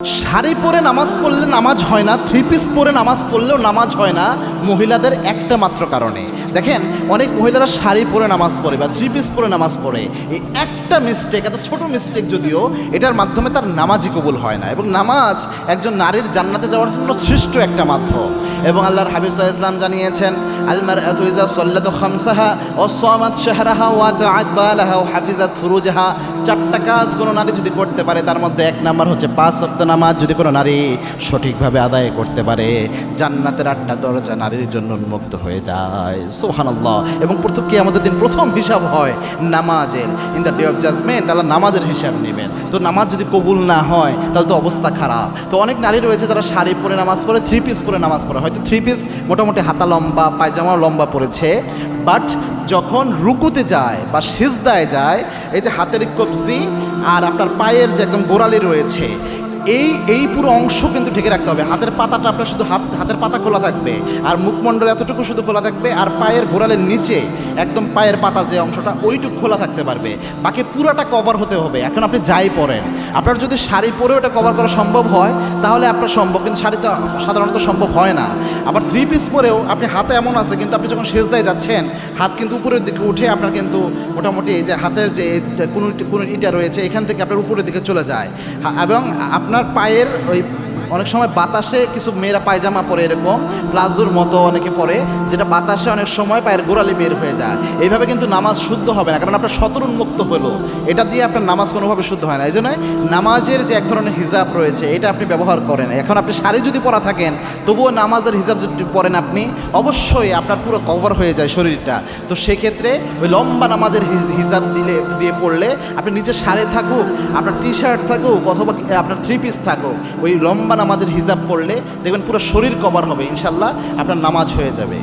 শাড়ি পরে নামাজ পড়লে নামাজ হয় না, থ্রি পিস পরে নামাজ পড়লেও নামাজ হয় না মহিলাদের একটা মাত্র কারণে। দেখেন, অনেক মহিলারা শাড়ি পরে নামাজ পড়ে বা থ্রি পিস পরে নামাজ পড়ে, এই একটা মিস্টেক, এত ছোট মিস্টেক যদিও, এটার মাধ্যমে তার নামাজই কবুল হয় না। এবং নামাজ একজন নারীর জান্নাতে যাওয়ার জন্য শ্রেষ্ঠ একটা মাধ্যম। এবং আল্লাহর হাবিব সাল্লাল্লাহু আলাইহি ওয়াসাল্লাম জানিয়েছেন, আল মারআতু ইযা সাল্লাত খামসাহা ওয়া সামাত শাহরাহা ওয়া তাআত বালাহা ওয়া হাফিজাত ফুরুজাহা। চারটা কাজ কোনো নারী যদি করতে পারে, তার মধ্যে এক নাম্বার হচ্ছে 5 ওয়াক্ত নামাজ যদি কোনো নারী সঠিকভাবে আদায় করতে পারে, জান্নাতের 8টা দরজা নারীর জন্য উন্মুক্ত হয়ে যায়। সুবহানাল্লাহ। এবং প্রথম কিয়ামতের দিন প্রথম হিসাব হয় নামাজের। In the day of judgement আল্লাহ নামাজের হিসাব নেবেন। তো নামাজ যদি কবুল না হয় তাহলে তো অবস্থা খারাপ। তো অনেক নারী রয়েছে যারা শাড়ি পরে নামাজ পড়ে, থ্রি পিস পরে নামাজ পড়ে, হয়তো থ্রি পিস মোটামুটি হাতা লম্বা, পায়জামা লম্বা পড়েছে, বাট যখন রুকুতে যায় বা সিজদায় যায়, এই যে হাতের কবজি আর আপনার পায়ের যে একদম গোড়ালি রয়েছে, এই পুরো অংশ কিন্তু ঢেকে রাখতে হবে। হাতের পাতাটা আপনার শুধু হাতের পাতা খোলা থাকবে, আর মুখমণ্ডল এতটুকু শুধু খোলা থাকবে, আর পায়ের গোড়ালের নিচে একদম পায়ের পাতার যে অংশটা ওইটুকু খোলা থাকতে পারবে, বাকি পুরোটা কভার হতে হবে। এখন আপনি যাই পরেন, আপনার যদি শাড়ি পরে ওটা কভার করা সম্ভব হয় তাহলে আপনার সম্ভব, কিন্তু শাড়িতে সাধারণত সম্ভব হয় না। আবার থ্রি পিস পরেও আপনি হাতে এমন আছে, কিন্তু আপনি যখন সেজদায় যাচ্ছেন হাত কিন্তু উপরের দিকে উঠে আপনার কিন্তু মোটামুটি এই যে হাতের যে কোনো ইটা রয়েছে এখান থেকে আপনার উপরের দিকে চলে যায়। এবং আপনার পায়ের ওই অনেক সময় বাতাসে কিছু মেয়েরা পায়জামা পরে এরকম প্লাজোর মতো অনেকে পরে, যেটা বাতাসে অনেক সময় পায়ের গোড়ালি বের হয়ে যায়। এইভাবে কিন্তু নামাজ শুদ্ধ হবে না, কারণ আপনার সতর উন্মুক্ত হলো, এটা দিয়ে আপনার নামাজ কোনোভাবে শুদ্ধ হয় না। এই জন্য নামাজের যে এক ধরনের হিজাব রয়েছে এটা আপনি ব্যবহার করেন। এখন আপনি শাড়ি যদি পরা থাকেন তবুও নামাজের হিজাব যদি পরেন আপনি, অবশ্যই আপনার পুরো কভার হয়ে যায় শরীরটা। তো সেক্ষেত্রে ওই লম্বা নামাজের হিজাব দিয়ে পড়লে, আপনি নিচে শাড়ি থাকুক, আপনার টি শার্ট থাকুক, অথবা আপনার থ্রি পিস থাকুক, ওই লম্বা নামাজের হিজাব পড়লে দেখবেন পুরো শরীর কভার হবে, ইনশাল্লাহ আপনার নামাজ হয়ে যাবে।